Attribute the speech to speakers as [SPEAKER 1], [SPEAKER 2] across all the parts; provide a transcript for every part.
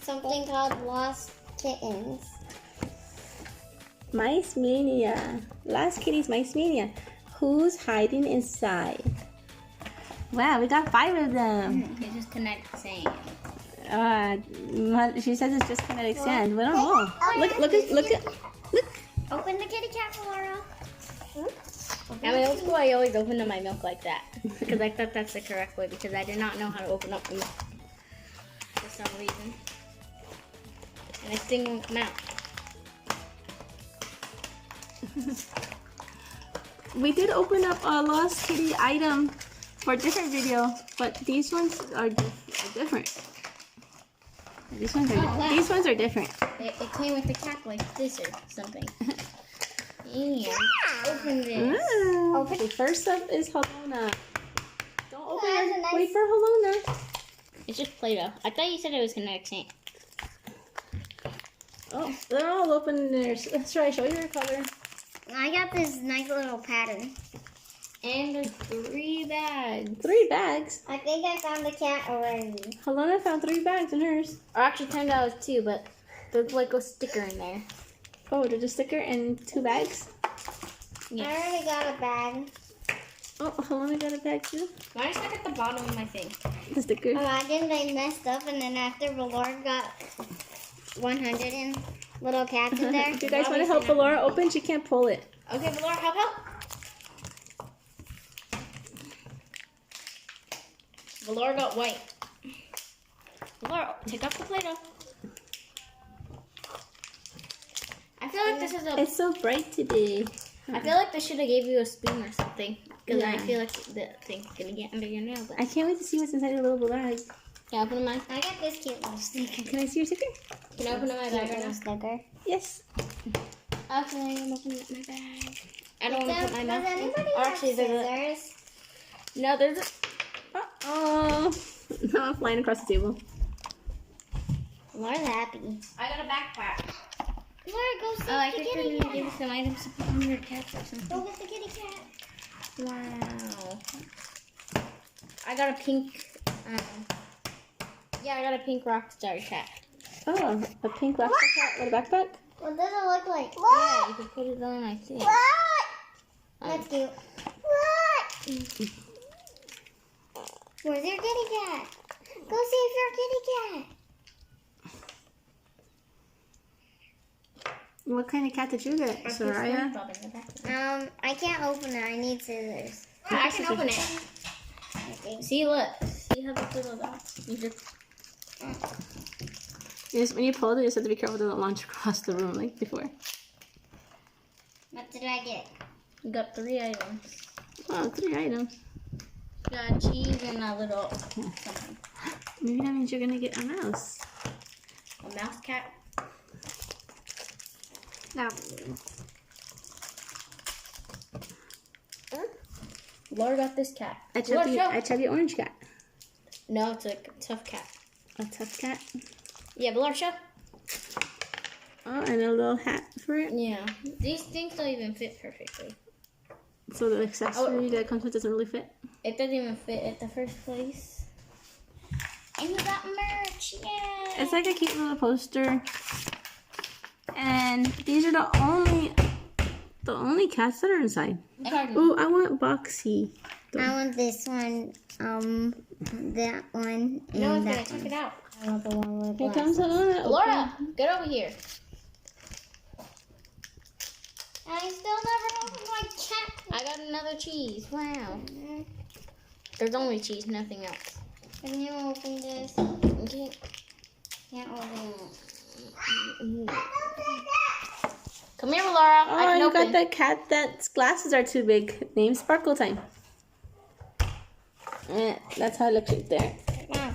[SPEAKER 1] something called Lost Kittens.
[SPEAKER 2] Mice Mania. Last Kitties Mice Mania. Who's hiding inside? Wow, we got 5 of them.
[SPEAKER 3] It's just kinetic sand.
[SPEAKER 2] She says it's just kinetic sand. We don't know. Look.
[SPEAKER 1] Open the kitty cat, Laura.
[SPEAKER 3] At my old school, I always opened up my milk like that because I thought that's the correct way because I did not know how to open up the milk for some reason. And this thing won't come out.
[SPEAKER 2] We did open up a Lost Kitty item for a different video, but these ones are different. These ones are different.
[SPEAKER 3] It came with the cap like this or something. And open this.
[SPEAKER 2] Okay, first up is Helena. Don't open it.
[SPEAKER 1] nice-
[SPEAKER 2] Wait for Helena.
[SPEAKER 3] It's just Play-Doh. I thought you said it was kinetic sand.
[SPEAKER 2] Oh, they're all open in there. Let's try. Show your color.
[SPEAKER 1] I got this nice little pattern.
[SPEAKER 3] And there's 3 bags.
[SPEAKER 2] 3 bags.
[SPEAKER 1] I think I found the cat already.
[SPEAKER 2] Helena found 3 bags in hers.
[SPEAKER 3] Or actually, turned out it was 2, but there's like a sticker in there.
[SPEAKER 2] Oh, there's a sticker and 2 bags.
[SPEAKER 3] Yes.
[SPEAKER 1] I already got a bag.
[SPEAKER 2] Oh, Helena got a bag too.
[SPEAKER 3] Mine's stuck at the bottom of my thing.
[SPEAKER 2] The sticker.
[SPEAKER 1] Imagine they messed up and then after Valor got 100 and little cats in there.
[SPEAKER 2] If you guys want to help Laura open, she can't pull it.
[SPEAKER 3] Okay, Laura, help. Valor got white. Valor, take off the Play-Doh. I feel like this is a.
[SPEAKER 2] It's so bright today.
[SPEAKER 3] I feel like they should have gave you a spoon or something because I
[SPEAKER 2] Yeah.
[SPEAKER 3] feel like the thing's gonna get under your nail. But
[SPEAKER 2] I can't wait to see what's inside the little bag.
[SPEAKER 3] yeah, open my.
[SPEAKER 1] I got this cute little sticker.
[SPEAKER 2] Can I see your sticker?
[SPEAKER 3] Can I open my bag right now?
[SPEAKER 1] Sticker.
[SPEAKER 2] Yes.
[SPEAKER 3] Okay, I'm opening up my bag. I don't want to put my
[SPEAKER 1] Does
[SPEAKER 3] mouth in.
[SPEAKER 1] anybody
[SPEAKER 3] Or
[SPEAKER 1] have
[SPEAKER 3] actually, there's a.
[SPEAKER 1] scissors?
[SPEAKER 3] No, there's a.
[SPEAKER 2] Oh, now I'm flying across the table.
[SPEAKER 1] Laura's happy.
[SPEAKER 3] I got a backpack.
[SPEAKER 1] Laura, go see
[SPEAKER 3] Oh, I
[SPEAKER 1] the
[SPEAKER 3] think
[SPEAKER 1] kitty
[SPEAKER 3] they're gonna
[SPEAKER 1] cat.
[SPEAKER 3] give you some items to put on your cats or something.
[SPEAKER 1] Go get the kitty cat.
[SPEAKER 3] Wow. I got a pink. Yeah, I got a pink rockstar cat.
[SPEAKER 2] Oh, a pink lobster cat with a backpack?
[SPEAKER 1] What does it look like?
[SPEAKER 3] Yeah, you can put it on. I think.
[SPEAKER 1] That's cute. Where's your kitty cat? Go save your kitty cat.
[SPEAKER 2] What kind of cat did you get, Soraya?
[SPEAKER 1] I can't open it. I need scissors.
[SPEAKER 3] I can open it.
[SPEAKER 1] Okay.
[SPEAKER 3] See, look. See how the little dots? You just.
[SPEAKER 2] When you pull it, you just have to be careful it doesn't launch across the room like before.
[SPEAKER 1] What did I get?
[SPEAKER 3] You got 3 items.
[SPEAKER 2] Oh, 3 items.
[SPEAKER 3] You got cheese and a little something.
[SPEAKER 2] Maybe that means you're gonna get a mouse.
[SPEAKER 3] A mouse cat.
[SPEAKER 1] No.
[SPEAKER 3] Laura got this cat.
[SPEAKER 2] A chubby orange cat.
[SPEAKER 3] No, it's a tough cat.
[SPEAKER 2] A tough cat.
[SPEAKER 3] Yeah, but Laura, show.
[SPEAKER 2] Oh, and a little hat for it.
[SPEAKER 3] Yeah. These things don't even fit perfectly.
[SPEAKER 2] So the accessory that comes with doesn't really fit.
[SPEAKER 3] It doesn't even fit at the first place. And you got merch, yeah.
[SPEAKER 2] It's like a cute little poster. And these are the only cats that are inside. Ooh, I want Boxy.
[SPEAKER 1] I want this one, that one, and
[SPEAKER 3] No one's gonna
[SPEAKER 1] that
[SPEAKER 3] check
[SPEAKER 1] one.
[SPEAKER 3] it out.
[SPEAKER 1] I want the one with
[SPEAKER 2] Here
[SPEAKER 1] glasses.
[SPEAKER 2] comes Alana.
[SPEAKER 3] Laura, get over here.
[SPEAKER 1] I still never opened my cat.
[SPEAKER 3] I got another cheese. Wow. There's only cheese, nothing else.
[SPEAKER 1] Can you open this?
[SPEAKER 3] Okay.
[SPEAKER 1] Can't open it.
[SPEAKER 3] Come here, Laura. I
[SPEAKER 2] Oh,
[SPEAKER 3] can
[SPEAKER 2] you
[SPEAKER 3] open.
[SPEAKER 2] got that cat that's glasses are too big. Named Sparkle Time. That's how it looks right there.
[SPEAKER 1] Wow.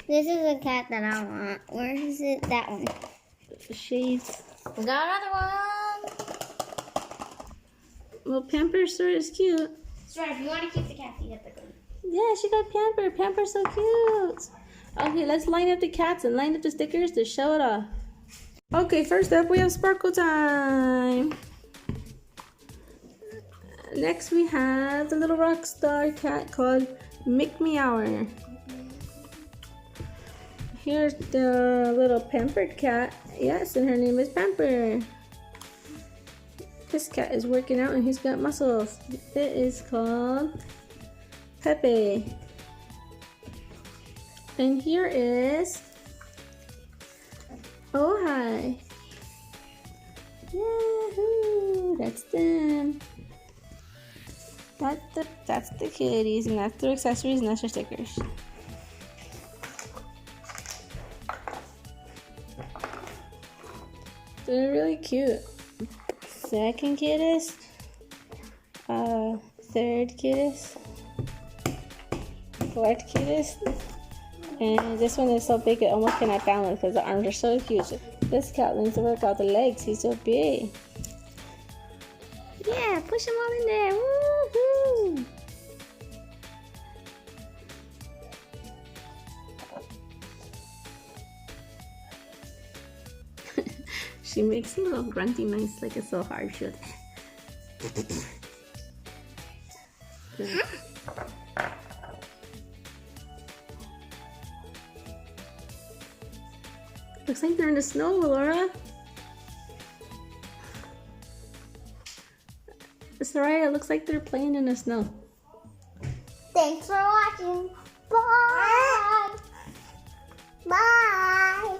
[SPEAKER 1] This is a cat that I want. Where is it? That one.
[SPEAKER 2] Shades.
[SPEAKER 3] We got another one.
[SPEAKER 2] Well, Pamper's store is cute.
[SPEAKER 3] Sorry, if you want to keep the cat, you have to go.
[SPEAKER 2] Yeah, she got Pamper. Pamper's so cute. Okay, let's line up the cats and line up the stickers to show it off. Okay, first up we have Sparkle Time. Next we have the little rock star cat called Mick Meower. Here's the little pampered cat. Yes, and her name is Pamper. This cat is working out and he's got muscles. It is called Pepe. And here is Oh Hi. Yahoo! That's them. That's the kitties, and that's their accessories, and that's their stickers. They're really cute. Second Kitties, third Kitties, fourth Kitties, and this one is so big it almost cannot balance because the arms are so huge. This cat needs to work out the legs. He's so big. Yeah, push them all in there. Woohoo! She makes a little grunty noise like it's so hard. She goes. Looks like they're in the snow, Laura. Soraya, it looks like they're playing in the snow.
[SPEAKER 1] Thanks for watching. Bye. Bye.